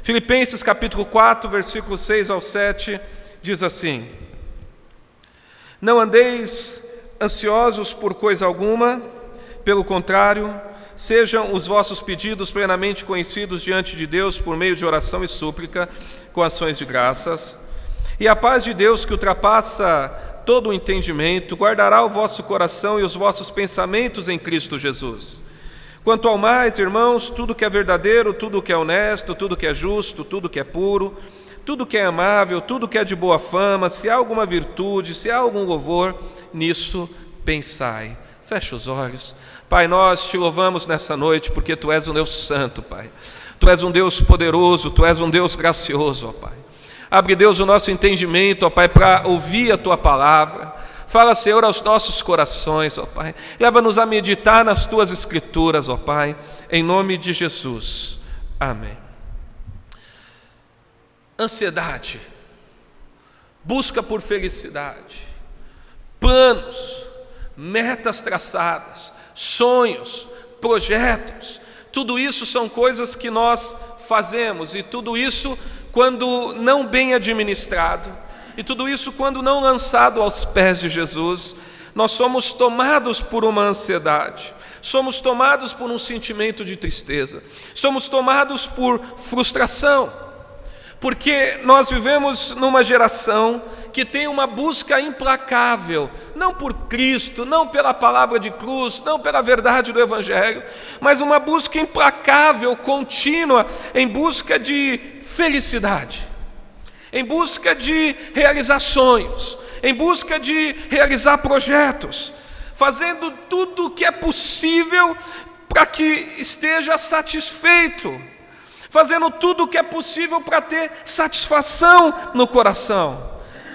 Filipenses capítulo 4, versículos 6 ao 7, diz assim: não andeis ansiosos por coisa alguma, pelo contrário, sejam os vossos pedidos plenamente conhecidos diante de Deus por meio de oração e súplica, com ações de graças. E a paz de Deus, que ultrapassa todo o entendimento, guardará o vosso coração e os vossos pensamentos em Cristo Jesus. Quanto ao mais, irmãos, tudo que é verdadeiro, tudo que é honesto, tudo que é justo, tudo que é puro, tudo que é amável, tudo que é de boa fama, se há alguma virtude, se há algum louvor, nisso pensai. Feche os olhos. Pai, nós te louvamos nessa noite porque Tu és um Deus santo, Pai. Tu és um Deus poderoso, Tu és um Deus gracioso, ó Pai. Abre, Deus, o nosso entendimento, ó Pai, para ouvir a Tua palavra. Fala, Senhor, aos nossos corações, ó Pai. Leva-nos a meditar nas Tuas Escrituras, ó Pai, em nome de Jesus. Amém. Ansiedade, busca por felicidade, planos, metas traçadas, sonhos, projetos, tudo isso são coisas que nós fazemos, e tudo isso quando não bem administrado, e tudo isso quando não lançado aos pés de Jesus, nós somos tomados por uma ansiedade, somos tomados por um sentimento de tristeza, somos tomados por frustração, porque nós vivemos numa geração que tem uma busca implacável, não por Cristo, não pela palavra de cruz, não pela verdade do Evangelho, mas uma busca implacável, contínua, em busca de felicidade, em busca de realizar sonhos, em busca de realizar projetos, fazendo tudo o que é possível para que esteja satisfeito, fazendo tudo o que é possível para ter satisfação no coração.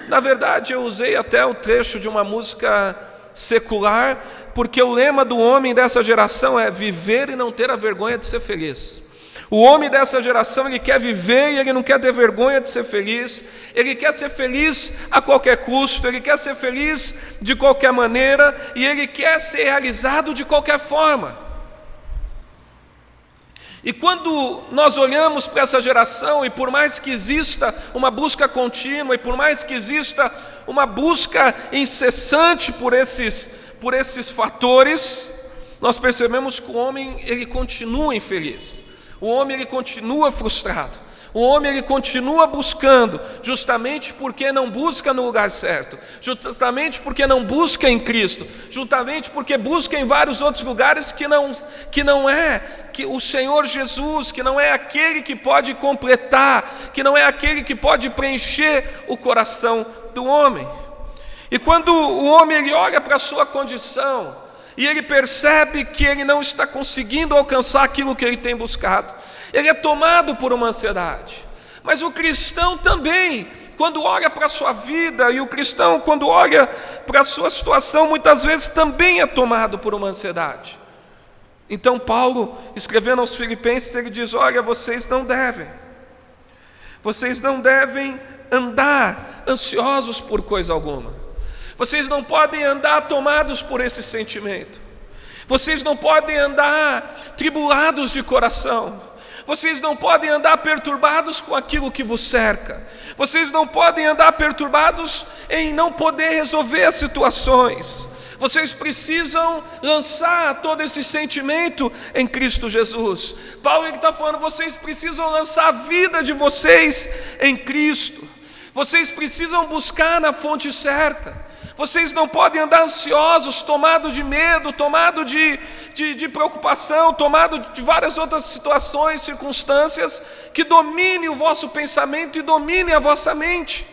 Na verdade, eu usei até o trecho de uma música secular, porque o lema do homem dessa geração é viver e não ter a vergonha de ser feliz. O homem dessa geração, ele quer viver e ele não quer ter vergonha de ser feliz, ele quer ser feliz a qualquer custo, ele quer ser feliz de qualquer maneira e ele quer ser realizado de qualquer forma. E quando nós olhamos para essa geração, e por mais que exista uma busca contínua, e por mais que exista uma busca incessante por esses fatores, nós percebemos que o homem ele continua infeliz, o homem ele continua frustrado, o homem ele continua buscando, justamente porque não busca no lugar certo, justamente porque não busca em Cristo, justamente porque busca em vários outros lugares que não é que o Senhor Jesus, que não é aquele que pode completar, que não é aquele que pode preencher o coração do homem. E quando o homem ele olha para a sua condição e ele percebe que ele não está conseguindo alcançar aquilo que ele tem buscado, ele é tomado por uma ansiedade. Mas o cristão também, quando olha para a sua vida, e o cristão quando olha para a sua situação, muitas vezes também é tomado por uma ansiedade. Então Paulo, escrevendo aos Filipenses, ele diz: olha, vocês não devem andar ansiosos por coisa alguma, vocês não podem andar tomados por esse sentimento, vocês não podem andar tribulados de coração, vocês não podem andar perturbados com aquilo que vos cerca, vocês não podem andar perturbados em não poder resolver as situações, vocês precisam lançar todo esse sentimento em Cristo Jesus. Paulo está falando, vocês precisam lançar a vida de vocês em Cristo, vocês precisam buscar na fonte certa. Vocês não podem andar ansiosos, tomado de medo, tomado de preocupação, tomado de várias outras situações, circunstâncias que dominem o vosso pensamento e dominem a vossa mente.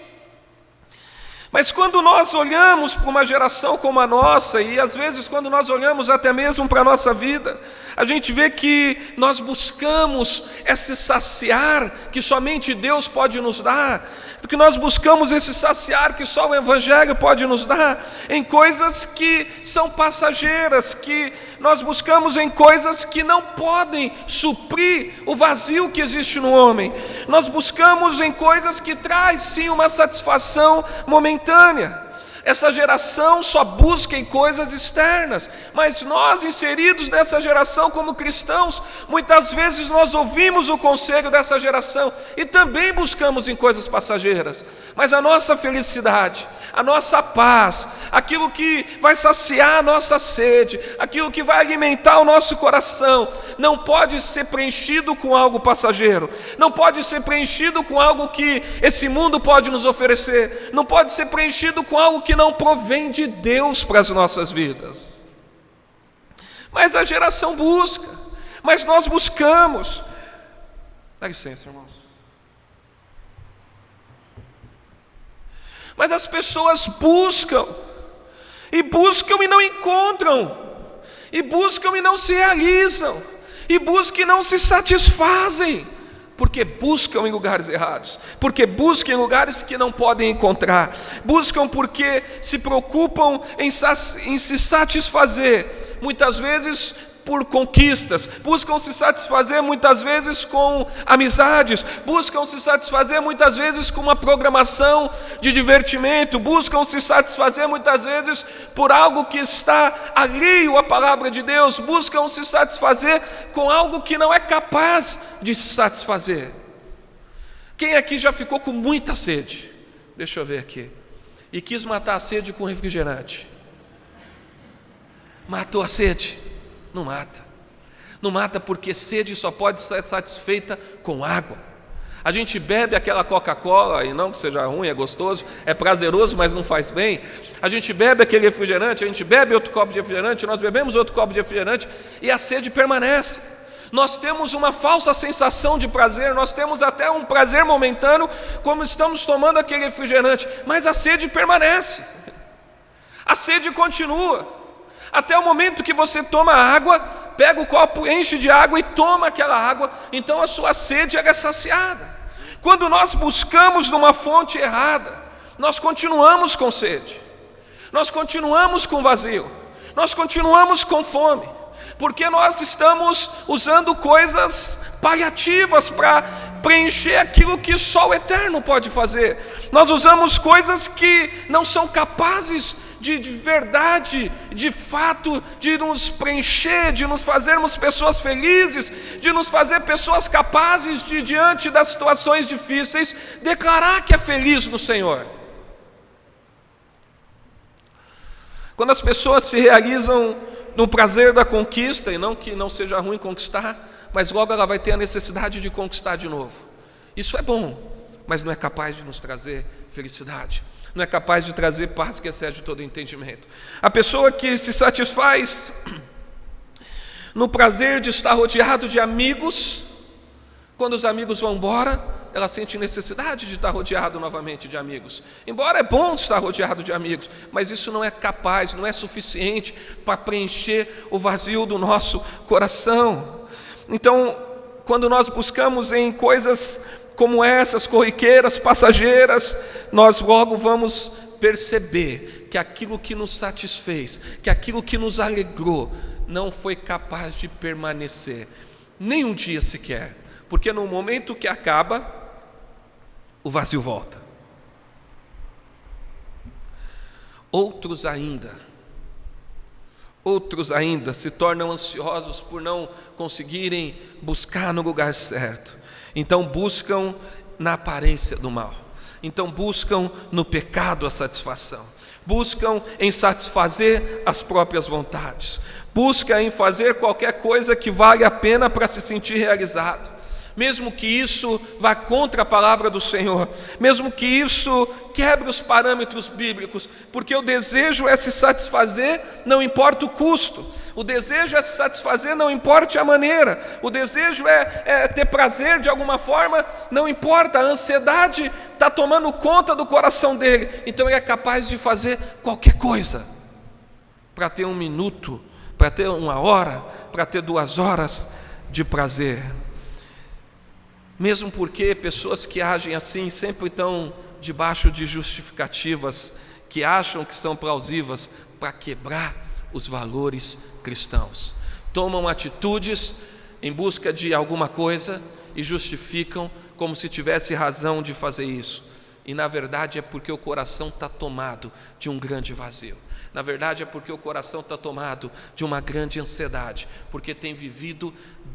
Mas quando nós olhamos para uma geração como a nossa, e às vezes quando nós olhamos até mesmo para a nossa vida, a gente vê que nós buscamos esse saciar que somente Deus pode nos dar, que nós buscamos esse saciar que só o Evangelho pode nos dar, em coisas que são passageiras, que nós buscamos em coisas que não podem suprir o vazio que existe no homem, nós buscamos em coisas que traz sim uma satisfação momentânea. Essa geração só busca em coisas externas, mas nós, inseridos nessa geração como cristãos, muitas vezes nós ouvimos o conselho dessa geração e também buscamos em coisas passageiras. Mas a nossa felicidade, a nossa paz, aquilo que vai saciar a nossa sede, aquilo que vai alimentar o nosso coração, não pode ser preenchido com algo passageiro, não pode ser preenchido com algo que esse mundo pode nos oferecer, não pode ser preenchido com algo que não provém de Deus para as nossas vidas. Mas a geração busca, mas nós buscamos. Dá licença, irmãos. Mas as pessoas buscam, e buscam e não encontram, e buscam e não se realizam, e buscam e não se satisfazem, porque buscam em lugares errados, porque buscam em lugares que não podem encontrar, buscam porque se preocupam em se satisfazer, muitas vezes por conquistas, buscam se satisfazer muitas vezes com amizades, buscam se satisfazer muitas vezes com uma programação de divertimento, buscam se satisfazer muitas vezes por algo que está alheio à palavra de Deus, buscam se satisfazer com algo que não é capaz de se satisfazer. Quem aqui já ficou com muita sede? Deixa eu ver aqui. E quis matar a sede com refrigerante? Matou a sede? Não mata. Não mata, porque sede só pode ser satisfeita com água. A gente bebe aquela Coca-Cola, e não que seja ruim, é gostoso, é prazeroso, mas não faz bem. A gente bebe aquele refrigerante, a gente bebe outro copo de refrigerante, nós bebemos outro copo de refrigerante e a sede permanece. Nós temos uma falsa sensação de prazer, nós temos até um prazer momentâneo, como estamos tomando aquele refrigerante, mas a sede permanece. A sede continua. Até o momento que você toma água, pega o copo, enche de água e toma aquela água, então a sua sede é saciada. Quando nós buscamos numa fonte errada, nós continuamos com sede, nós continuamos com vazio, nós continuamos com fome, porque nós estamos usando coisas paliativas para preencher aquilo que só o eterno pode fazer. Nós usamos coisas que não são capazes de verdade, de fato, de nos preencher, de nos fazermos pessoas felizes, de nos fazer pessoas capazes de, diante das situações difíceis, declarar que é feliz no Senhor. Quando as pessoas se realizam no prazer da conquista, e não que não seja ruim conquistar, mas logo ela vai ter a necessidade de conquistar de novo. Isso é bom, mas não é capaz de nos trazer felicidade, não é capaz de trazer paz que excede todo entendimento. A pessoa que se satisfaz no prazer de estar rodeado de amigos, quando os amigos vão embora, ela sente necessidade de estar rodeado novamente de amigos. Embora é bom estar rodeado de amigos, mas isso não é capaz, não é suficiente para preencher o vazio do nosso coração. Então, quando nós buscamos em coisas como essas, corriqueiras, passageiras, nós logo vamos perceber que aquilo que nos satisfez, que aquilo que nos alegrou, não foi capaz de permanecer, nem um dia sequer, porque no momento que acaba, o vazio volta. Outros ainda se tornam ansiosos por não conseguirem buscar no lugar certo. Então buscam na aparência do mal, então buscam no pecado a satisfação, buscam em satisfazer as próprias vontades, buscam em fazer qualquer coisa que vale a pena para se sentir realizado, mesmo que isso vá contra a palavra do Senhor, mesmo que isso quebre os parâmetros bíblicos, porque o desejo é se satisfazer, não importa o custo. O desejo é se satisfazer, não importa a maneira. O desejo é ter prazer de alguma forma, não importa. A ansiedade está tomando conta do coração dele. Então ele é capaz de fazer qualquer coisa para ter 1 minuto, para ter 1 hora, para ter 2 horas de prazer. Mesmo porque pessoas que agem assim sempre estão debaixo de justificativas que acham que são plausíveis para quebrar os valores cristãos. Tomam atitudes em busca de alguma coisa e justificam como se tivesse razão de fazer isso. E na verdade é porque o coração está tomado de um grande vazio. Na verdade é porque o coração está tomado de uma grande ansiedade, porque tem vivido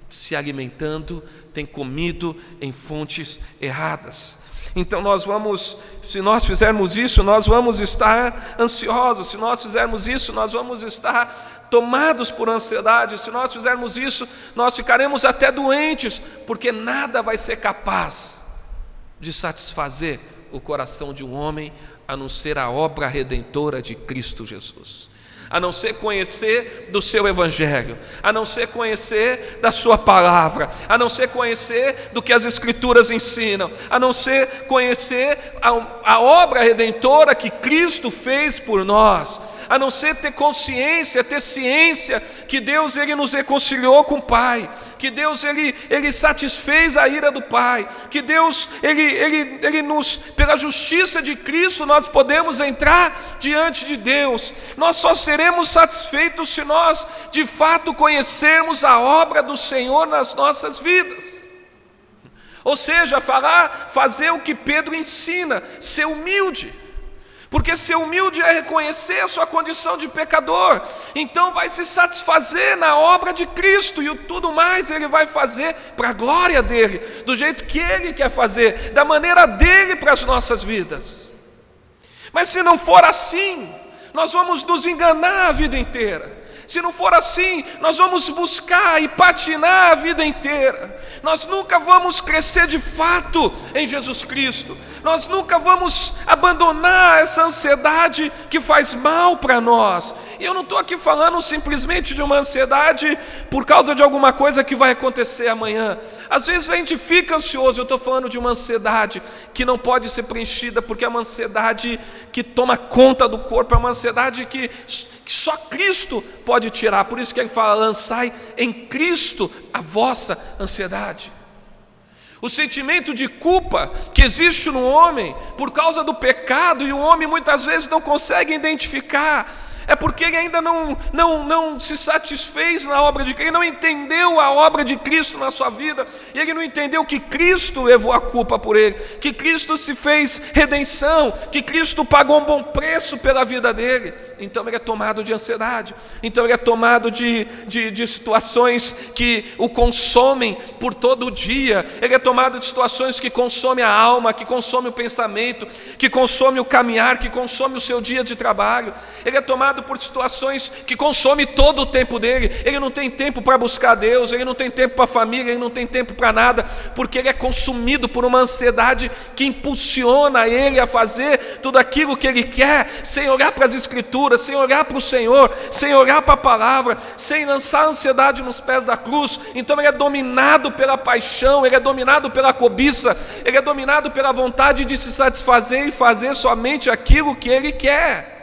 se alimentando, tem comido em fontes erradas. Então se nós fizermos isso, nós vamos estar ansiosos. Se nós fizermos isso, nós vamos estar tomados por ansiedade. Se nós fizermos isso, nós ficaremos até doentes, porque nada vai ser capaz de satisfazer o coração de um homem, a não ser a obra redentora de Cristo Jesus, a não ser conhecer do seu Evangelho, a não ser conhecer da sua palavra, a não ser conhecer do que as Escrituras ensinam, a não ser conhecer a obra redentora que Cristo fez por nós, a não ser ter consciência, ter ciência que Deus ele nos reconciliou com o Pai, que Deus ele satisfez a ira do Pai, que Deus ele nos, pela justiça de Cristo, nós podemos entrar diante de Deus. Nós só seremos satisfeitos se nós de fato conhecermos a obra do Senhor nas nossas vidas. Ou seja, fazer o que Pedro ensina, ser humilde. Porque ser humilde é reconhecer a sua condição de pecador, então vai se satisfazer na obra de Cristo, e tudo mais ele vai fazer para a glória dele, do jeito que ele quer fazer, da maneira dele para as nossas vidas. Mas se não for assim, nós vamos nos enganar a vida inteira. Se não for assim, nós vamos buscar e patinar a vida inteira. Nós nunca vamos crescer de fato em Jesus Cristo. Nós nunca vamos abandonar essa ansiedade que faz mal para nós. E eu não estou aqui falando simplesmente de uma ansiedade por causa de alguma coisa que vai acontecer amanhã. Às vezes a gente fica ansioso. Eu estou falando de uma ansiedade que não pode ser preenchida, porque é uma ansiedade que toma conta do corpo, é uma ansiedade que só Cristo pode tirar. Por isso que ele fala: lançai em Cristo a vossa ansiedade. O sentimento de culpa que existe no homem por causa do pecado, e o homem muitas vezes não consegue identificar, é porque ele ainda não se satisfez na obra de Cristo, ele não entendeu a obra de Cristo na sua vida, e ele não entendeu que Cristo levou a culpa por ele, que Cristo se fez redenção, que Cristo pagou um bom preço pela vida dele. Então ele é tomado de ansiedade, então ele é tomado de situações que o consomem por todo o dia, ele é tomado de situações que consomem a alma, que consomem o pensamento, que consomem o caminhar, que consomem o seu dia de trabalho. Ele é tomado por situações que consomem todo o tempo dele. Ele não tem tempo para buscar Deus, ele não tem tempo para a família, ele não tem tempo para nada, porque ele é consumido por uma ansiedade que impulsiona ele a fazer tudo aquilo que ele quer, sem olhar para as Escrituras, sem olhar para o Senhor, sem olhar para a palavra, sem lançar a ansiedade nos pés da cruz. Então ele é dominado pela paixão, ele é dominado pela cobiça, ele é dominado pela vontade de se satisfazer e fazer somente aquilo que ele quer.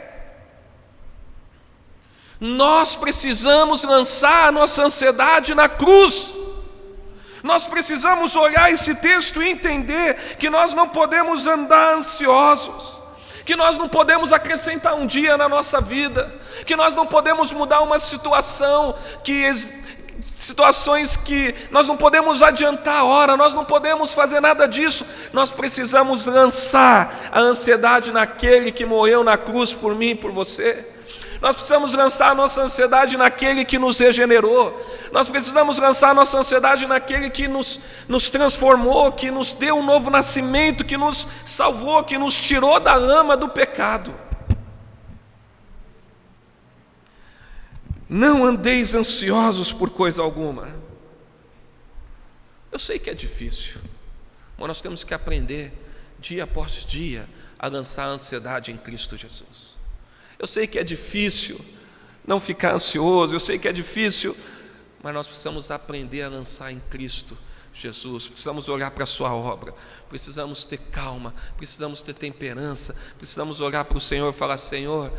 Nós precisamos lançar a nossa ansiedade na cruz. Nós precisamos olhar esse texto e entender que nós não podemos andar ansiosos, que nós não podemos acrescentar um dia na nossa vida, que nós não podemos mudar uma situações que nós não podemos adiantar a hora, nós não podemos fazer nada disso. Nós precisamos lançar a ansiedade naquele que morreu na cruz por mim e por você. Nós precisamos lançar a nossa ansiedade naquele que nos regenerou. Nós precisamos lançar a nossa ansiedade naquele que nos transformou, que nos deu um novo nascimento, que nos salvou, que nos tirou da lama do pecado. Não andeis ansiosos por coisa alguma. Eu sei que é difícil, mas nós temos que aprender dia após dia a lançar a ansiedade em Cristo Jesus. Eu sei que é difícil não ficar ansioso, eu sei que é difícil, mas nós precisamos aprender a lançar em Cristo Jesus, precisamos olhar para a sua obra, precisamos ter calma, precisamos ter temperança, precisamos olhar para o Senhor e falar: Senhor,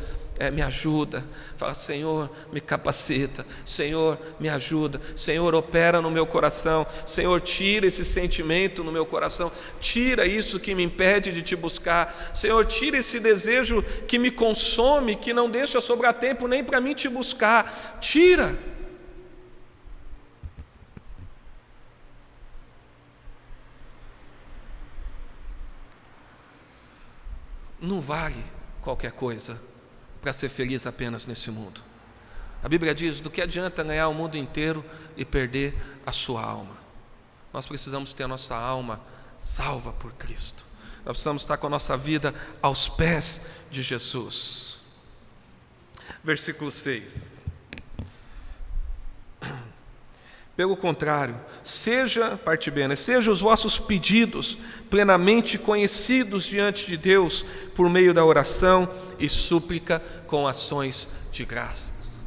me ajuda, fala: Senhor, me capacita, Senhor, me ajuda, Senhor, opera no meu coração, Senhor, tira esse sentimento no meu coração, tira isso que me impede de te buscar, Senhor, tira esse desejo que me consome, que não deixa sobrar tempo nem para mim te buscar, tira. não vale qualquer coisa para ser feliz apenas nesse mundo. A Bíblia diz: do que adianta ganhar o mundo inteiro e perder a sua alma? Nós precisamos ter a nossa alma salva por Cristo. Nós precisamos estar com a nossa vida aos pés de Jesus. Versículo 6. Pelo contrário, seja os vossos pedidos plenamente conhecidos diante de Deus por meio da oração e súplica com ações de graças.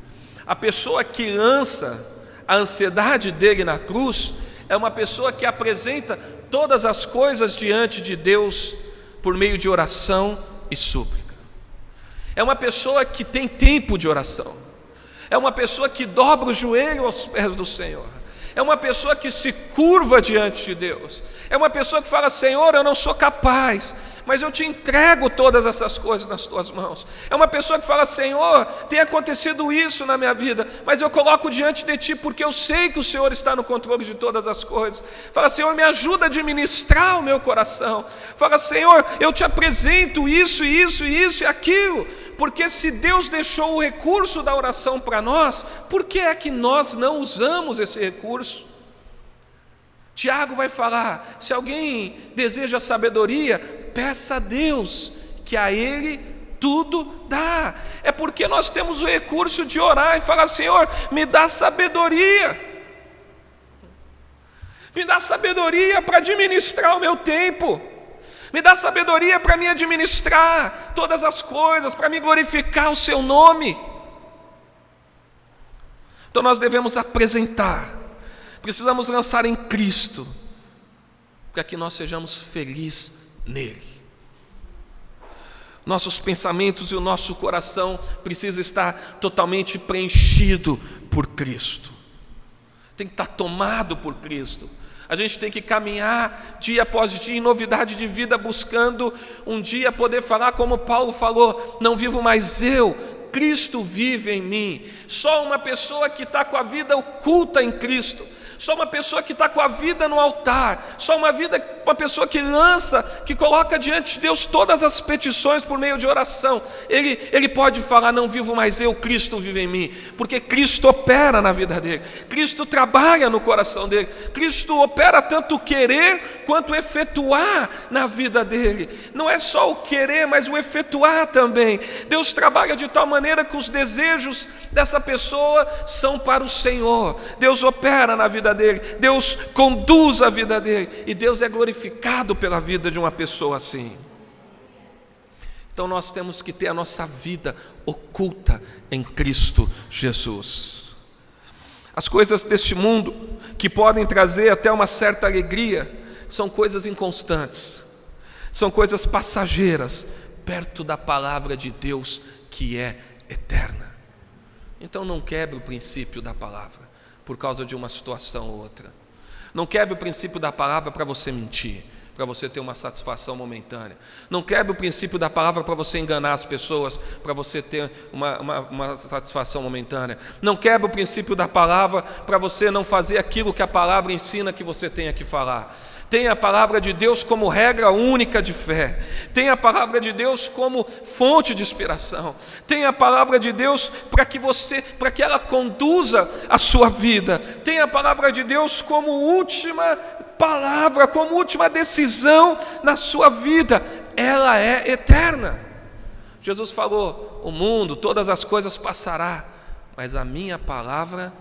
A pessoa que lança a ansiedade dele na cruz é uma pessoa que apresenta todas as coisas diante de Deus por meio de oração e súplica. É uma pessoa que tem tempo de oração. É uma pessoa que dobra o joelho aos pés do Senhor. É uma pessoa que se curva diante de Deus. É uma pessoa que fala: Senhor, eu não sou capaz, mas eu te entrego todas essas coisas nas tuas mãos. É uma pessoa que fala: Senhor, tem acontecido isso na minha vida, mas eu coloco diante de ti porque eu sei que o Senhor está no controle de todas as coisas. Fala: Senhor, me ajuda a administrar o meu coração. Fala: Senhor, eu te apresento isso, isso, isso e aquilo. Porque se Deus deixou o recurso da oração para nós, por que é que nós não usamos esse recurso? Tiago vai falar: se alguém deseja sabedoria, peça a Deus, que a Ele tudo dá. É porque nós temos o recurso de orar e falar: Senhor, me dá sabedoria. Me dá sabedoria para administrar o meu tempo. Me dá sabedoria para me administrar todas as coisas, para me glorificar o seu nome. Então nós devemos apresentar, precisamos lançar em Cristo, para que nós sejamos felizes nele. Nossos pensamentos e o nosso coração precisa estar totalmente preenchido por Cristo. Tem que estar tomado por Cristo. A gente tem que caminhar dia após dia em novidade de vida, buscando um dia poder falar como Paulo falou: não vivo mais eu, Cristo vive em mim. Só uma pessoa que está com a vida oculta em Cristo, só uma pessoa que está com a vida no altar, só uma pessoa que lança, que coloca diante de Deus todas as petições por meio de oração, ele pode falar: não vivo mais eu, Cristo vive em mim, porque Cristo opera na vida dele, Cristo trabalha no coração dele, Cristo opera tanto o querer quanto o efetuar na vida dele. Não é só o querer, mas o efetuar também. Deus trabalha de tal maneira que os desejos dessa pessoa são para o Senhor. Deus opera na vida dele, Deus conduz a vida dele, e Deus é glorificado pela vida de uma pessoa assim. Então nós temos que ter a nossa vida oculta em Cristo Jesus. As coisas deste mundo, que podem trazer até uma certa alegria, são coisas inconstantes, são coisas passageiras, perto da palavra de Deus, que é eterna. Então não quebre o princípio da palavra por causa de uma situação ou outra. Não quebre o princípio da palavra para você mentir, para você ter uma satisfação momentânea. Não quebre o princípio da palavra para você enganar as pessoas, para você ter uma satisfação momentânea. Não quebre o princípio da palavra para você não fazer aquilo que a palavra ensina que você tenha que falar. Tenha a palavra de Deus como regra única de fé. Tenha a palavra de Deus como fonte de inspiração. Tenha a palavra de Deus para que ela conduza a sua vida. Tenha a palavra de Deus como última palavra, como última decisão na sua vida. Ela é eterna. Jesus falou: o mundo, todas as coisas passará, mas a minha palavra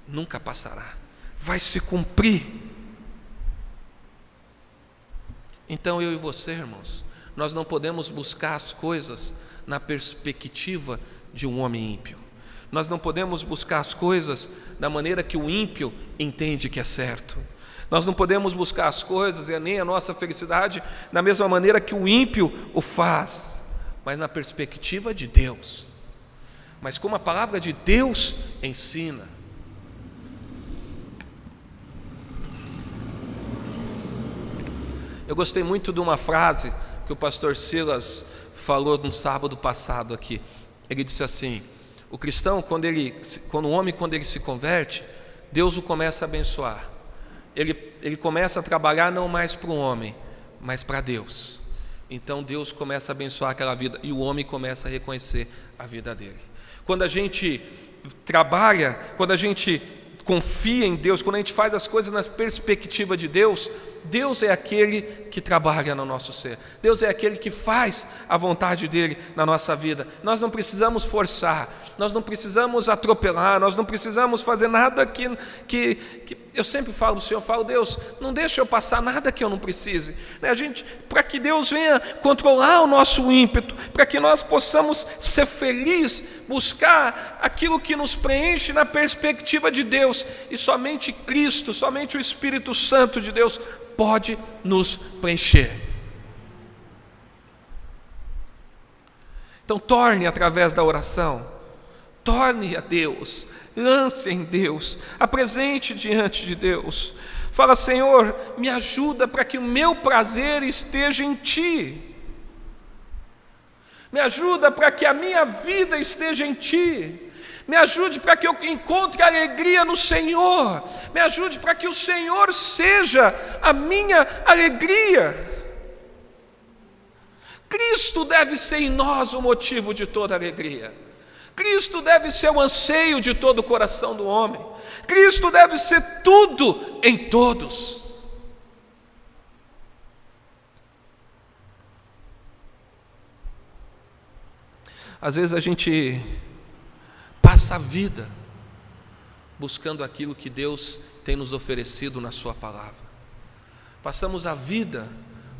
nunca passará. Vai se cumprir. Então eu e você, irmãos, nós não podemos buscar as coisas na perspectiva de um homem ímpio. Nós não podemos buscar as coisas da maneira que o ímpio entende que é certo. Nós não podemos buscar as coisas e nem a nossa felicidade da mesma maneira que o ímpio o faz, mas na perspectiva de Deus. Mas como a palavra de Deus ensina. Eu gostei muito de uma frase que o pastor Silas falou no sábado passado aqui. Ele disse assim: o cristão, quando o homem se converte, Deus o começa a abençoar. Ele começa a trabalhar não mais para o homem, mas para Deus. então Deus começa a abençoar aquela vida e o homem começa a reconhecer a vida dele. Quando a gente trabalha, quando a gente confia em Deus, quando a gente faz as coisas na perspectiva de Deus, Deus é aquele que trabalha no nosso ser. Deus é aquele que faz a vontade dele na nossa vida. Nós não precisamos forçar, nós não precisamos atropelar, nós não precisamos fazer nada que eu sempre falo, o Senhor, Deus, não deixa eu passar nada que eu não precise, né? Para que Deus venha controlar o nosso ímpeto, para que nós possamos ser felizes, buscar aquilo que nos preenche na perspectiva de Deus, e somente Cristo, somente o Espírito Santo de Deus pode nos preencher. Então torne através da oração, torne a Deus, lance em Deus, apresente diante de Deus. Fala: Senhor, me ajuda para que o meu prazer esteja em Ti. Me ajuda para que a minha vida esteja em Ti. Me ajude para que eu encontre alegria no Senhor. Me ajude para que o Senhor seja a minha alegria. Cristo deve ser em nós o motivo de toda alegria. Cristo deve ser o anseio de todo o coração do homem. Cristo deve ser tudo em todos. Às vezes a gente passa a vida buscando aquilo que Deus tem nos oferecido na Sua palavra. Passamos a vida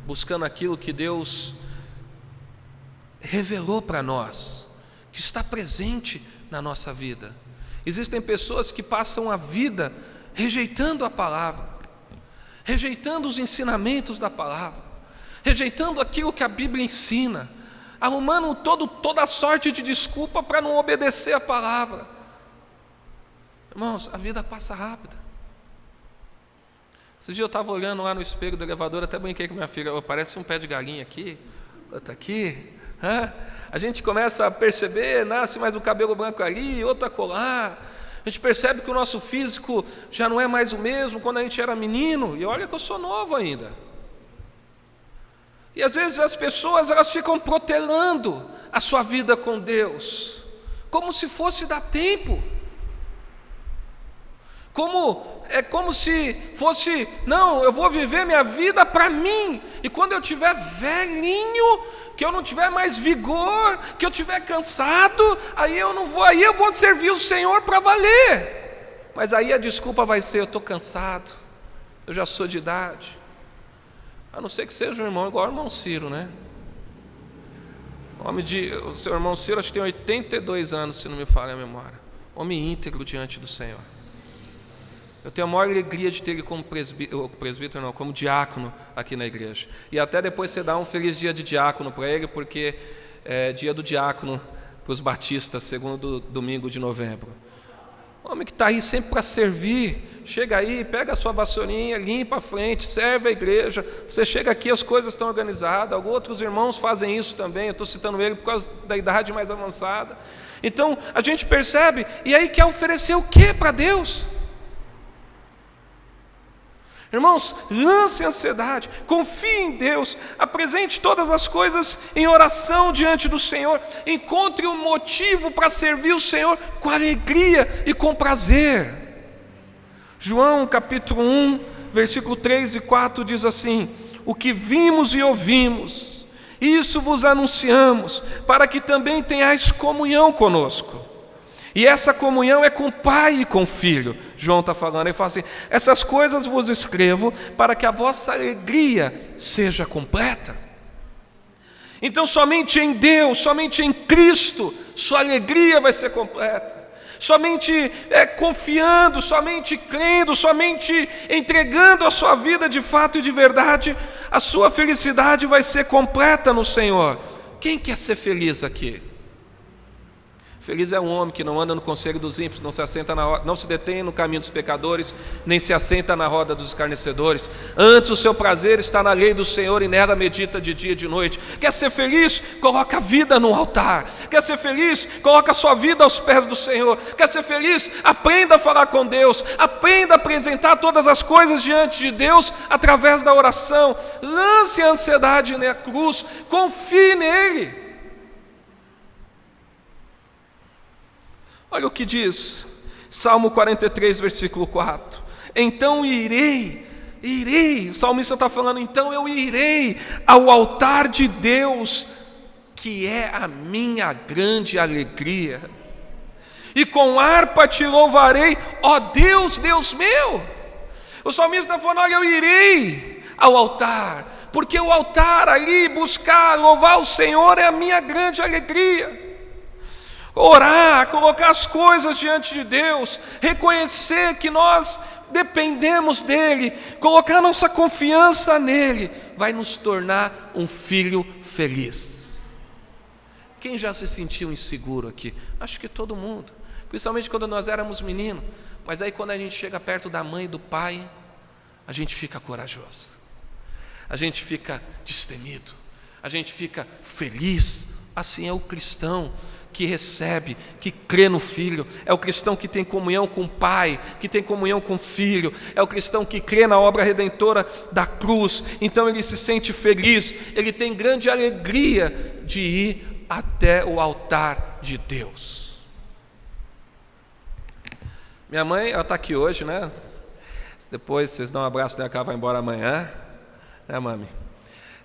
buscando aquilo que Deus revelou para nós, que está presente na nossa vida. Existem pessoas que passam a vida rejeitando a palavra, rejeitando os ensinamentos da palavra, rejeitando aquilo que a Bíblia ensina, arrumando toda a sorte de desculpa para não obedecer a palavra. Irmãos, a vida passa rápida. Esse dia eu estava olhando lá no espelho do elevador, até brinquei com minha filha: parece um pé de galinha aqui, outro aqui. A gente começa a perceber, nasce mais um cabelo branco ali, outro acolá. A gente percebe que o nosso físico já não é mais o mesmo quando a gente era menino, e olha que eu sou novo ainda. E às vezes as pessoas, elas ficam protelando a sua vida com Deus, como se fosse dar tempo, como se fosse: não, eu vou viver minha vida para mim, e quando eu tiver velhinho, que eu não tiver mais vigor, que eu tiver cansado, aí eu vou servir o Senhor para valer. Mas aí a desculpa vai ser: eu estou cansado, eu já sou de idade. A não ser que seja um irmão igual ao irmão Ciro, né? O seu irmão Ciro, acho que tem 82 anos, se não me falha a memória. Homem íntegro diante do Senhor. Eu tenho a maior alegria de ter ele como como diácono aqui na igreja. E até depois você dá um feliz dia de diácono para ele, porque é dia do diácono para os batistas, segundo domingo de novembro. O homem que está aí sempre para servir, chega aí, pega a sua vassourinha, limpa a frente, serve a igreja. Você chega aqui, as coisas estão organizadas. Alguns outros irmãos fazem isso também. Eu estou citando ele por causa da idade mais avançada. Então a gente percebe, e aí quer oferecer o que para Deus? Irmãos, lance a ansiedade, confie em Deus, apresente todas as coisas em oração diante do Senhor, encontre um motivo para servir o Senhor com alegria e com prazer. João capítulo 1, versículo 3 e 4 diz assim: o que vimos e ouvimos, isso vos anunciamos, para que também tenhais comunhão conosco. E essa comunhão é com o Pai e com o Filho. João está falando, ele fala assim: essas coisas vos escrevo para que a vossa alegria seja completa. Então somente em Deus, somente em Cristo, sua alegria vai ser completa. Somente confiando, somente crendo, somente entregando a sua vida de fato e de verdade, a sua felicidade vai ser completa no Senhor. Quem quer ser feliz aqui? Feliz é um homem que não anda no conselho dos ímpios, não se detém no caminho dos pecadores, nem se assenta na roda dos escarnecedores. Antes o seu prazer está na lei do Senhor, e nela medita de dia e de noite. Quer ser feliz? Coloca a vida no altar. Quer ser feliz? Coloca a sua vida aos pés do Senhor. Quer ser feliz? Aprenda a falar com Deus. Aprenda a apresentar todas as coisas diante de Deus através da oração. Lance a ansiedade na cruz. Confie nele. Olha o que diz Salmo 43, versículo 4. Então irei, o salmista está falando, então eu irei ao altar de Deus, que é a minha grande alegria, e com harpa te louvarei, ó Deus, Deus meu. O salmista está falando, olha, eu irei ao altar, porque o altar ali, buscar, louvar o Senhor é a minha grande alegria. Orar, colocar as coisas diante de Deus, reconhecer que nós dependemos dEle, colocar nossa confiança nele, vai nos tornar um filho feliz. Quem já se sentiu inseguro aqui? Acho que todo mundo, principalmente quando nós éramos meninos, mas aí quando a gente chega perto da mãe e do pai, a gente fica corajoso, a gente fica destemido, a gente fica feliz. Assim é o cristão que recebe, que crê no Filho, é o cristão que tem comunhão com o Pai, que tem comunhão com o Filho, é o cristão que crê na obra redentora da cruz. Então ele se sente feliz, ele tem grande alegria de ir até o altar de Deus. Minha mãe, ela está aqui hoje, né? Depois vocês dão um abraço nela, que ela vai embora amanhã, né, mami?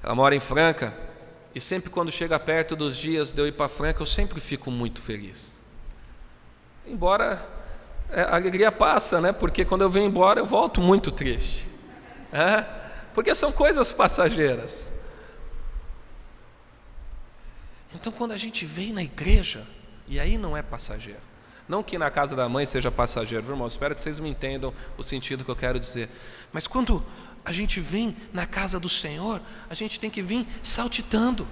Ela mora em Franca. E sempre quando chega perto dos dias de eu ir para Franca, eu sempre fico muito feliz. Embora a alegria passa, né? Porque quando eu venho embora, eu volto muito triste. Porque são coisas passageiras. Então quando a gente vem na igreja, e aí não é passageiro. Não que na casa da mãe seja passageiro, viu, irmão? Espero que vocês me entendam o sentido que eu quero dizer. Mas quando a gente vem na casa do Senhor, a gente tem que vir saltitando,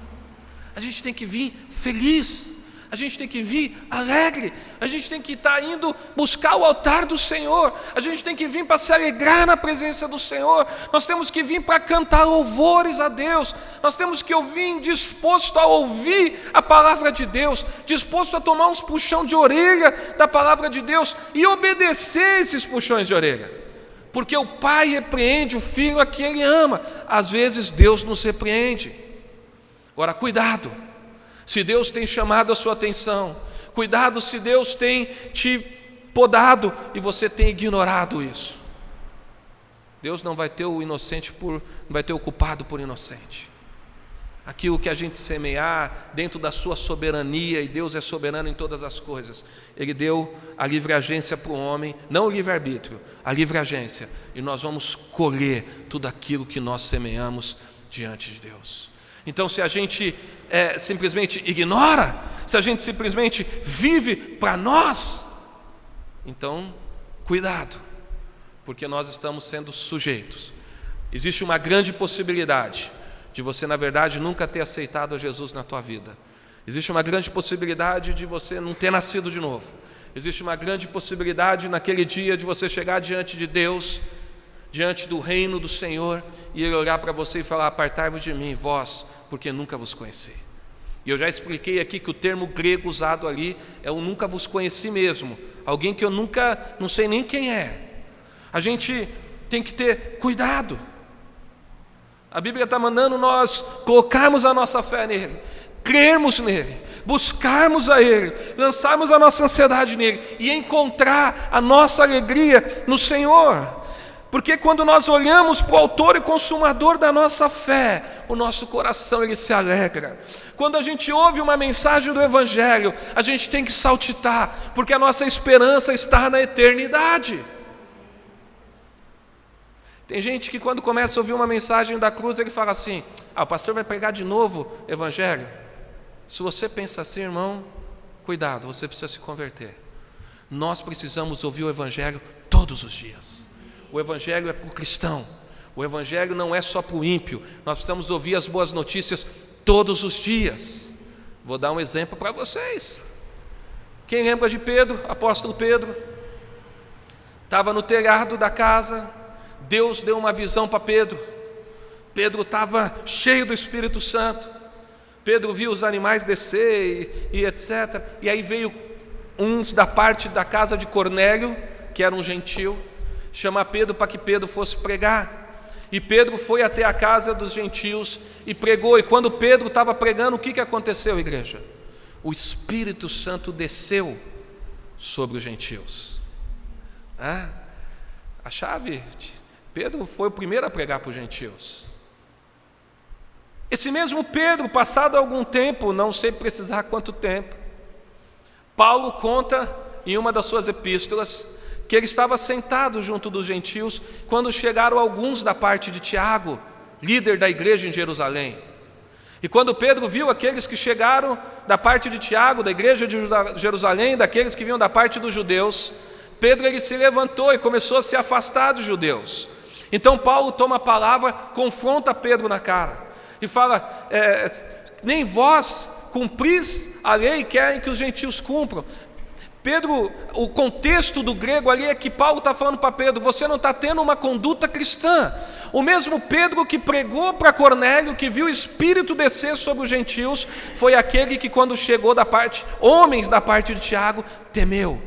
a gente tem que vir feliz, a gente tem que vir alegre, a gente tem que estar indo buscar o altar do Senhor, a gente tem que vir para se alegrar na presença do Senhor, nós temos que vir para cantar louvores a Deus, nós temos que vir disposto a ouvir a palavra de Deus, disposto a tomar uns puxão de orelha da palavra de Deus e obedecer esses puxões de orelha. Porque o pai repreende o filho a quem ele ama. Às vezes Deus nos repreende. Agora, cuidado, se Deus tem chamado a sua atenção, cuidado se Deus tem te podado e você tem ignorado isso. Deus não vai ter o inocente não vai ter o culpado por inocente. Aquilo que a gente semear dentro da sua soberania, e Deus é soberano em todas as coisas, Ele deu a livre agência para o homem, não o livre-arbítrio, a livre agência, e nós vamos colher tudo aquilo que nós semeamos diante de Deus. Então se a gente simplesmente ignora, se a gente simplesmente vive para nós, então cuidado, porque nós estamos sendo sujeitos. Existe uma grande possibilidade de você, na verdade, nunca ter aceitado a Jesus na tua vida. Existe uma grande possibilidade de você não ter nascido de novo. Existe uma grande possibilidade naquele dia de você chegar diante de Deus, diante do reino do Senhor, e Ele olhar para você e falar: apartai-vos de mim, vós, porque nunca vos conheci. E eu já expliquei aqui que o termo grego usado ali é o nunca vos conheci mesmo. Alguém que eu nunca, não sei nem quem é. A gente tem que ter cuidado. A Bíblia está mandando nós colocarmos a nossa fé nele, crermos nele, buscarmos a ele, lançarmos a nossa ansiedade nele e encontrar a nossa alegria no Senhor. Porque quando nós olhamos para o autor e consumador da nossa fé, o nosso coração ele se alegra. Quando a gente ouve uma mensagem do Evangelho, a gente tem que saltitar, porque a nossa esperança está na eternidade. Tem gente que quando começa a ouvir uma mensagem da cruz, ele fala assim: o pastor vai pregar de novo Evangelho. Se você pensa assim, irmão, cuidado, você precisa se converter. Nós precisamos ouvir o Evangelho todos os dias. O Evangelho é para o cristão, o Evangelho não é só para o ímpio. Nós precisamos ouvir as boas notícias todos os dias. Vou dar um exemplo para vocês. Quem lembra de Pedro, apóstolo Pedro? Estava no telhado da casa, Deus deu uma visão para Pedro. Pedro estava cheio do Espírito Santo. Pedro viu os animais descer e etc. E aí veio uns da parte da casa de Cornélio, que era um gentil, chamar Pedro para que Pedro fosse pregar. E Pedro foi até a casa dos gentios e pregou. E quando Pedro estava pregando, o que aconteceu, igreja? O Espírito Santo desceu sobre os gentios. A chave, Pedro foi o primeiro a pregar para os gentios. Esse mesmo Pedro, passado algum tempo, não sei precisar quanto tempo, Paulo conta em uma das suas epístolas que ele estava sentado junto dos gentios quando chegaram alguns da parte de Tiago, líder da igreja em Jerusalém. E quando Pedro viu aqueles que chegaram da parte de Tiago, da igreja de Jerusalém, daqueles que vinham da parte dos judeus, Pedro ele se levantou e começou a se afastar dos judeus. Então Paulo toma a palavra, confronta Pedro na cara e fala: nem vós cumpris a lei e querem que os gentios cumpram. Pedro, o contexto do grego ali é que Paulo está falando para Pedro: você não está tendo uma conduta cristã. O mesmo Pedro que pregou para Cornélio, que viu o Espírito descer sobre os gentios, foi aquele que quando chegou da parte, homens da parte de Tiago, temeu.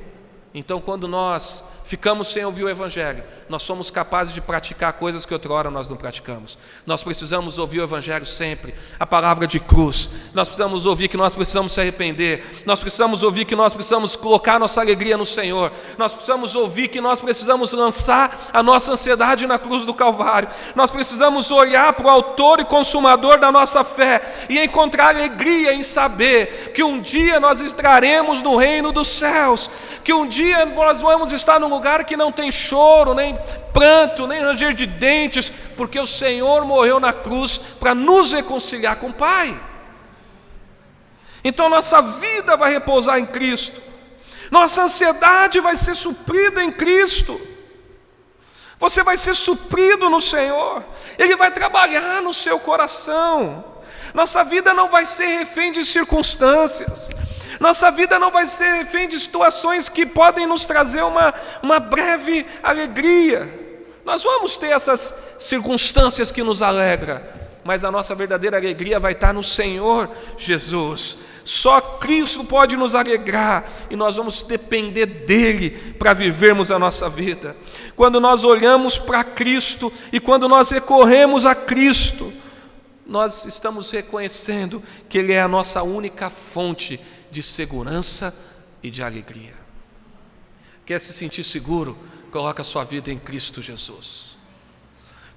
Então quando nós ficamos sem ouvir o Evangelho, nós somos capazes de praticar coisas que outrora nós não praticamos. Nós precisamos ouvir o Evangelho sempre, a palavra de cruz. Nós precisamos ouvir que nós precisamos se arrepender. Nós precisamos ouvir que nós precisamos colocar nossa alegria no Senhor. Nós precisamos ouvir que nós precisamos lançar a nossa ansiedade na cruz do Calvário. Nós precisamos olhar para o autor e consumador da nossa fé e encontrar alegria em saber que um dia nós entraremos no reino dos céus, que um dia nós vamos estar num lugar que não tem choro, nem pranto, nem ranger de dentes, porque o Senhor morreu na cruz para nos reconciliar com o Pai. Então nossa vida vai repousar em Cristo, nossa ansiedade vai ser suprida em Cristo. Você vai ser suprido no Senhor, Ele vai trabalhar no seu coração. Nossa vida não vai ser refém de circunstâncias. Nossa vida não vai ser refém de situações que podem nos trazer uma breve alegria. Nós vamos ter essas circunstâncias que nos alegram, mas a nossa verdadeira alegria vai estar no Senhor Jesus. Só Cristo pode nos alegrar e nós vamos depender dEle para vivermos a nossa vida. Quando nós olhamos para Cristo e quando nós recorremos a Cristo, nós estamos reconhecendo que Ele é a nossa única fonte de segurança e de alegria. Quer se sentir seguro? Coloque a sua vida em Cristo Jesus.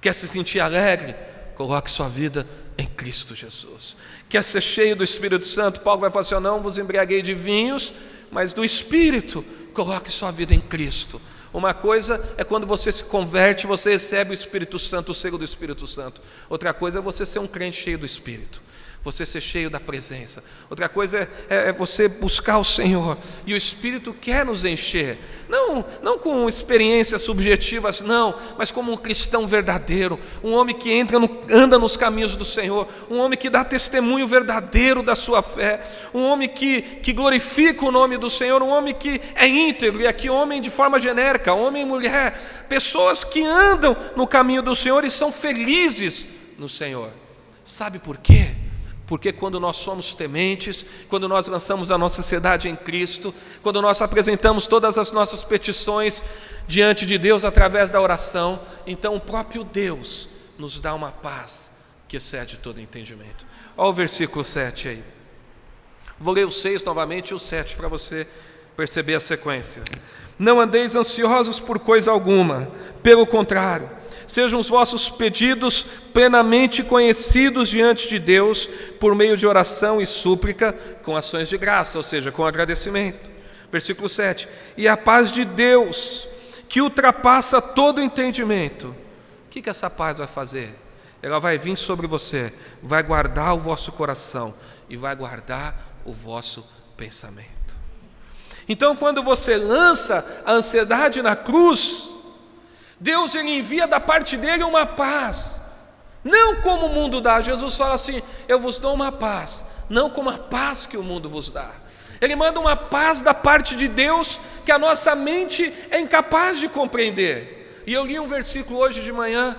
Quer se sentir alegre? Coloque sua vida em Cristo Jesus. Quer ser cheio do Espírito Santo? Paulo vai falar assim: não vos embriaguei de vinhos, mas do Espírito. Coloque sua vida em Cristo. Uma coisa é quando você se converte, você recebe o Espírito Santo, o selo do Espírito Santo. Outra coisa é você ser um crente cheio do Espírito, você ser cheio da presença. Outra coisa é você buscar o Senhor, e o Espírito quer nos encher, não com experiências subjetivas, não, mas como um cristão verdadeiro, um homem que anda nos caminhos do Senhor, um homem que dá testemunho verdadeiro da sua fé, um homem que glorifica o nome do Senhor, um homem que é íntegro, e aqui homem de forma genérica, homem e mulher, pessoas que andam no caminho do Senhor e são felizes no Senhor. Sabe por quê? Porque quando nós somos tementes, quando nós lançamos a nossa ansiedade em Cristo, quando nós apresentamos todas as nossas petições diante de Deus através da oração, então o próprio Deus nos dá uma paz que excede todo entendimento. Olha o versículo 7 aí. Vou ler o 6 novamente e o 7 para você perceber a sequência. Não andeis ansiosos por coisa alguma, pelo contrário, sejam os vossos pedidos plenamente conhecidos diante de Deus por meio de oração e súplica com ações de graça, ou seja, com agradecimento. Versículo 7. E a paz de Deus, que ultrapassa todo entendimento. O que essa paz vai fazer? Ela vai vir sobre você, vai guardar o vosso coração e vai guardar o vosso pensamento. Então, quando você lança a ansiedade na cruz, Deus ele envia da parte dele uma paz, não como o mundo dá. Jesus fala assim: eu vos dou uma paz, não como a paz que o mundo vos dá. Ele manda uma paz da parte de Deus que a nossa mente é incapaz de compreender. E eu li um versículo hoje de manhã,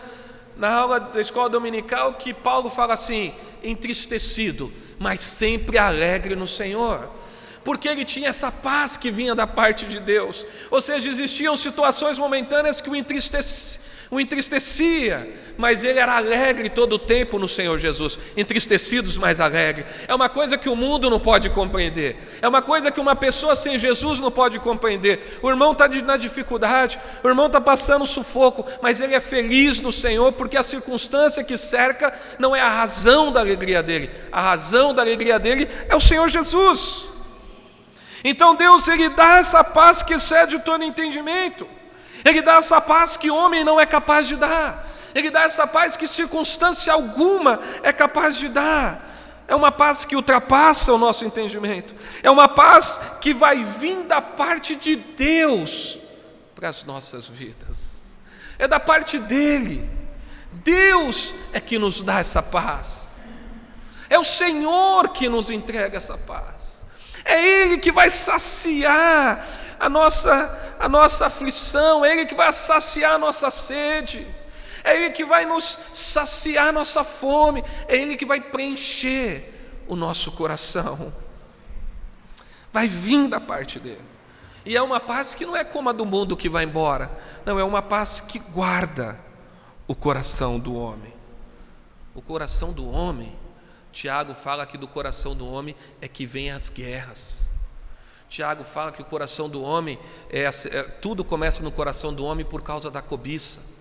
na aula da escola dominical, que Paulo fala assim: entristecido, mas sempre alegre no Senhor. Porque ele tinha essa paz que vinha da parte de Deus. Ou seja, existiam situações momentâneas que o entristecia, mas ele era alegre todo o tempo no Senhor Jesus. Entristecidos, mas alegre. É uma coisa que o mundo não pode compreender. É uma coisa que uma pessoa sem Jesus não pode compreender. O irmão está na dificuldade, o irmão está passando sufoco, mas ele é feliz no Senhor, porque a circunstância que cerca não é a razão da alegria dele. A razão da alegria dele é o Senhor Jesus. Então Deus, Ele dá essa paz que excede todo entendimento. Ele dá essa paz que o homem não é capaz de dar. Ele dá essa paz que circunstância alguma é capaz de dar. É uma paz que ultrapassa o nosso entendimento. É uma paz que vai vir da parte de Deus para as nossas vidas. É da parte dEle. Deus é que nos dá essa paz. É o Senhor que nos entrega essa paz. É Ele que vai saciar a nossa aflição, é Ele que vai saciar a nossa sede, é Ele que vai nos saciar a nossa fome, é Ele que vai preencher o nosso coração. Vai vir da parte dEle. E é uma paz que não é como a do mundo que vai embora, não, é uma paz que guarda o coração do homem. O coração do homem, Tiago fala que do coração do homem é que vem as guerras. Tiago fala que o coração do homem, tudo começa no coração do homem por causa da cobiça.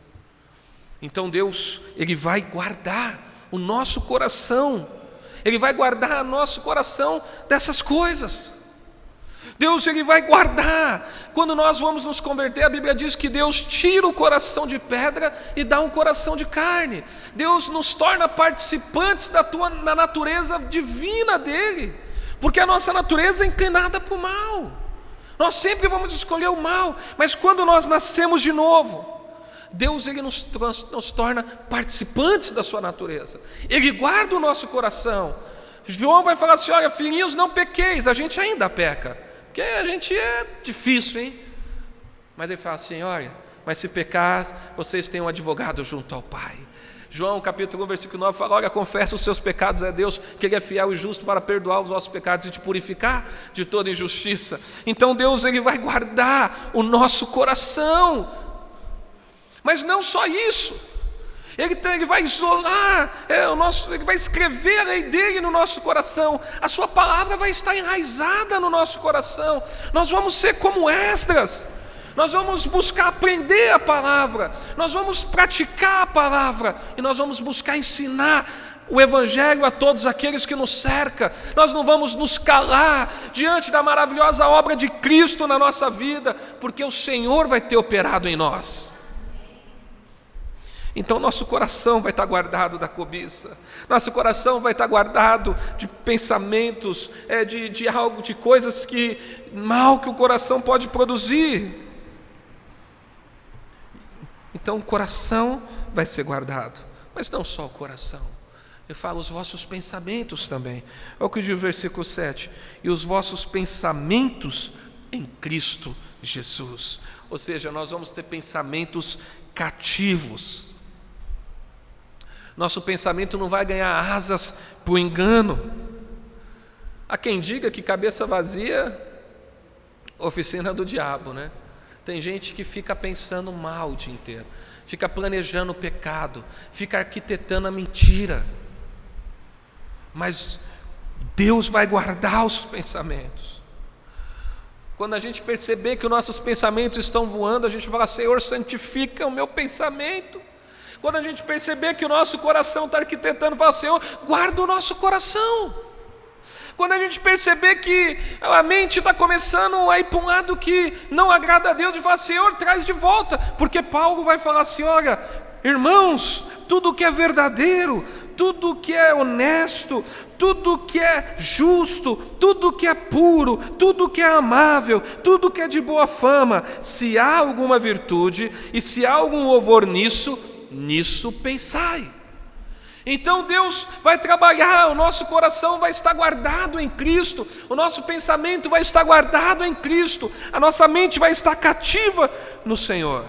Então Deus, Ele vai guardar o nosso coração, Ele vai guardar o nosso coração dessas coisas. Deus, Ele vai guardar. Quando nós vamos nos converter, a Bíblia diz que Deus tira o coração de pedra e dá um coração de carne. Deus nos torna participantes da natureza divina dEle, porque a nossa natureza é inclinada para o mal. Nós sempre vamos escolher o mal, mas quando nós nascemos de novo, Deus, Ele nos torna participantes da sua natureza. Ele guarda o nosso coração. João vai falar assim: olha, filhinhos, não pequeis. A gente ainda peca, porque a gente é difícil, hein? Mas ele fala assim: olha, mas se pecar, vocês têm um advogado junto ao Pai. João capítulo 1, versículo 9 fala: olha, confessa os seus pecados a Deus, que Ele é fiel e justo para perdoar os vossos pecados e te purificar de toda injustiça. Então Deus, Ele vai guardar o nosso coração. Mas não só isso, Ele vai isolar Ele vai escrever a lei dEle no nosso coração. A sua palavra vai estar enraizada no nosso coração. Nós vamos ser como Esdras. Nós vamos buscar aprender a palavra, nós vamos praticar a palavra, e nós vamos buscar ensinar o Evangelho a todos aqueles que nos cercam. Nós não vamos nos calar diante da maravilhosa obra de Cristo na nossa vida, porque o Senhor vai ter operado em nós. Então nosso coração vai estar guardado da cobiça, nosso coração vai estar guardado de pensamentos, de coisas mal que o coração pode produzir. Então o coração vai ser guardado, mas não só o coração. Eu falo os vossos pensamentos também. Olha o que diz o versículo 7: e os vossos pensamentos em Cristo Jesus. Ou seja, nós vamos ter pensamentos cativos. Nosso pensamento não vai ganhar asas para o engano. Há quem diga que cabeça vazia, oficina do diabo, né? Tem gente que fica pensando mal o dia inteiro, fica planejando o pecado, fica arquitetando a mentira. Mas Deus vai guardar os pensamentos. Quando a gente perceber que os nossos pensamentos estão voando, a gente fala: Senhor, santifica o meu pensamento. Quando a gente perceber que o nosso coração está arquitetando, fala: Senhor, guarda o nosso coração. Quando a gente perceber que a mente está começando a ir para um lado que não agrada a Deus, a gente fala: Senhor, traz de volta. Porque Paulo vai falar assim: olha, irmãos, tudo que é verdadeiro, tudo que é honesto, tudo que é justo, tudo que é puro, tudo que é amável, tudo que é de boa fama, se há alguma virtude e se há algum louvor nisso pensai. Então Deus vai trabalhar, o nosso coração vai estar guardado em Cristo, o nosso pensamento vai estar guardado em Cristo, a nossa mente vai estar cativa no Senhor.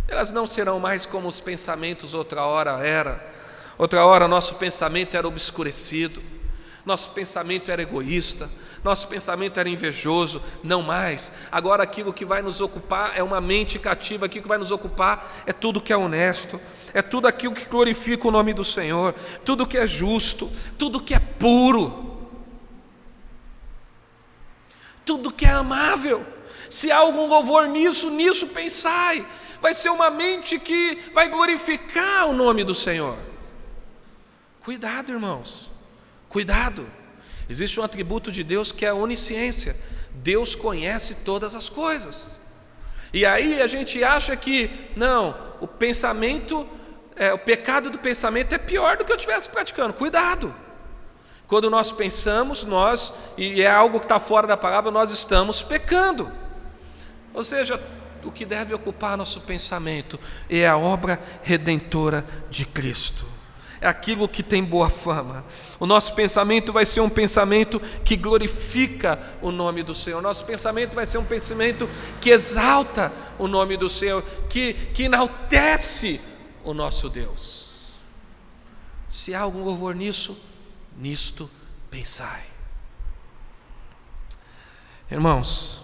Elas não serão mais como os pensamentos outra hora era. Outra hora nosso pensamento era obscurecido, nosso pensamento era egoísta, nosso pensamento era invejoso. Não mais. Agora aquilo que vai nos ocupar é uma mente cativa, aquilo que vai nos ocupar é tudo que é honesto, é tudo aquilo que glorifica o nome do Senhor, tudo que é justo, tudo que é puro, tudo que é amável. Se há algum louvor nisso pensai. Vai ser uma mente que vai glorificar o nome do Senhor. Cuidado, irmãos, cuidado. Existe um atributo de Deus que é a onisciência. Deus conhece todas as coisas. E aí a gente acha que, não, o pecado do pensamento é pior do que eu estivesse praticando. Cuidado. Quando nós pensamos, e é algo que está fora da palavra, nós estamos pecando. Ou seja, o que deve ocupar nosso pensamento é a obra redentora de Cristo. É aquilo que tem boa fama. O nosso pensamento vai ser um pensamento que glorifica o nome do Senhor. Nosso pensamento vai ser um pensamento que exalta o nome do Senhor, que enaltece o nosso Deus. Se há algum louvor nisto pensai. Irmãos,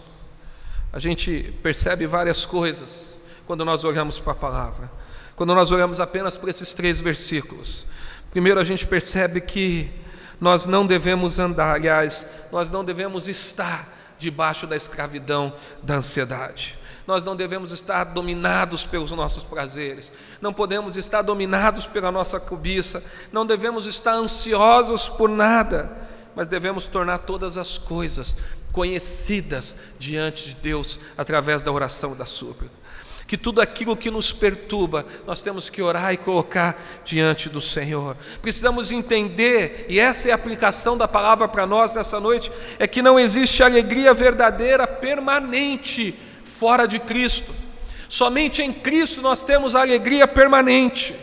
a gente percebe várias coisas quando nós olhamos para a palavra. Quando nós olhamos apenas para esses 3 versículos, primeiro a gente percebe que nós não devemos andar, aliás, nós não devemos estar debaixo da escravidão da ansiedade. Nós não devemos estar dominados pelos nossos prazeres, não podemos estar dominados pela nossa cobiça, não devemos estar ansiosos por nada, mas devemos tornar todas as coisas conhecidas diante de Deus através da oração e da súplica. Que tudo aquilo que nos perturba, nós temos que orar e colocar diante do Senhor. Precisamos entender, e essa é a aplicação da palavra para nós nessa noite, é que não existe alegria verdadeira permanente fora de Cristo. Somente em Cristo nós temos a alegria permanente.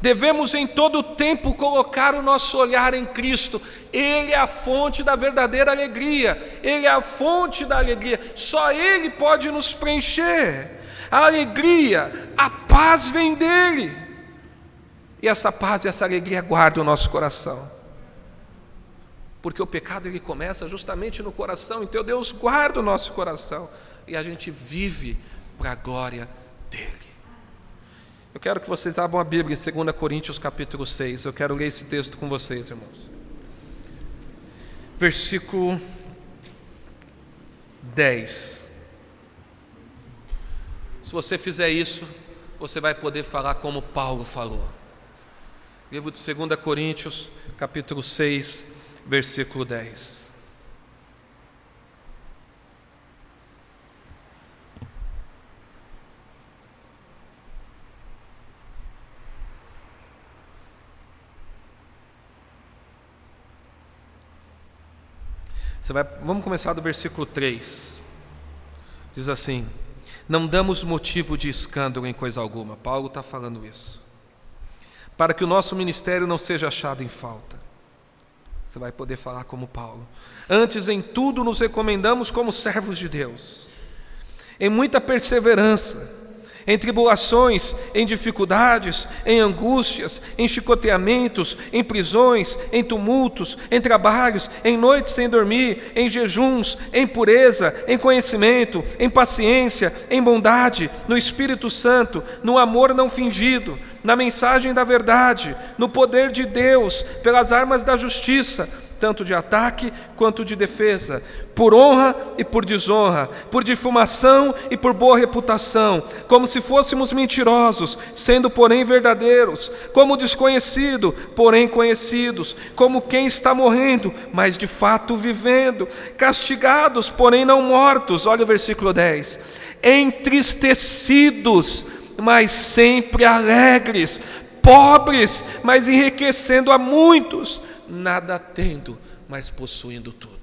Devemos em todo o tempo colocar o nosso olhar em Cristo. Ele é a fonte da verdadeira alegria, Ele é a fonte da alegria, só Ele pode nos preencher. A alegria, a paz vem dEle, e essa paz e essa alegria guardam o nosso coração, porque o pecado ele começa justamente no coração. Então Deus guarda o nosso coração, e a gente vive para a glória dEle. Eu quero que vocês abram a Bíblia em 2 Coríntios capítulo 6, eu quero ler esse texto com vocês, irmãos. Versículo 10. Se você fizer isso, você vai poder falar como Paulo falou. Livro de 2 Coríntios, capítulo 6, versículo 10. Vamos começar do versículo 3. Diz assim: não damos motivo de escândalo em coisa alguma. Paulo está falando isso, para que o nosso ministério não seja achado em falta. Você vai poder falar como Paulo. Antes, em tudo nos recomendamos como servos de Deus, em muita perseverança, em tribulações, em dificuldades, em angústias, em chicoteamentos, em prisões, em tumultos, em trabalhos, em noites sem dormir, em jejuns, em pureza, em conhecimento, em paciência, em bondade, no Espírito Santo, no amor não fingido, na mensagem da verdade, no poder de Deus, pelas armas da justiça, tanto de ataque quanto de defesa, por honra e por desonra, por difamação e por boa reputação, como se fôssemos mentirosos, sendo porém verdadeiros, como desconhecido, porém conhecidos, como quem está morrendo, mas de fato vivendo, castigados, porém não mortos. Olha o versículo 10: entristecidos, mas sempre alegres, pobres, mas enriquecendo a muitos, nada tendo, mas possuindo tudo.